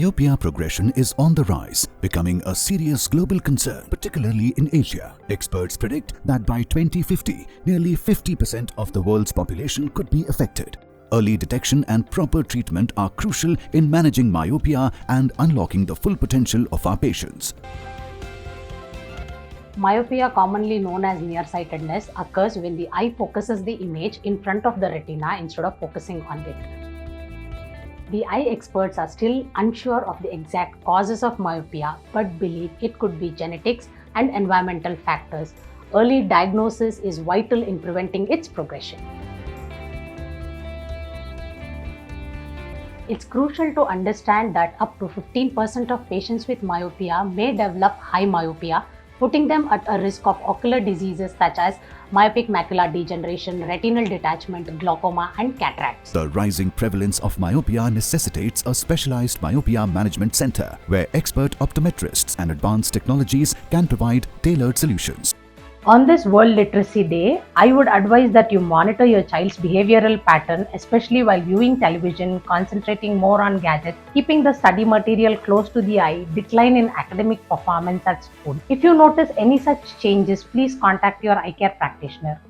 Myopia progression is on the rise, becoming a serious global concern, particularly in Asia. Experts predict that by 2050, nearly 50% of the world's population could be affected. Early detection and proper treatment are crucial in managing myopia and unlocking the full potential of our patients. Myopia, commonly known as nearsightedness, occurs when the eye focuses the image in front of the retina instead of focusing on it. The eye experts are still unsure of the exact causes of myopia but believe it could be genetics and environmental factors. Early diagnosis is vital in preventing its progression. It's crucial to understand that up to 15% of patients with myopia may develop high myopia, putting them at a risk of ocular diseases such as myopic macular degeneration, retinal detachment, glaucoma, and cataracts. The rising prevalence of myopia necessitates a specialized Myopia Management Centre, where expert optometrists and advanced technologies can provide tailored solutions. On this World Literacy Day, I would advise that you monitor your child's behavioral pattern, especially while viewing television, concentrating more on gadgets, keeping the study material close to the eye, decline in academic performance at school. If you notice any such changes, please contact your eye care practitioner.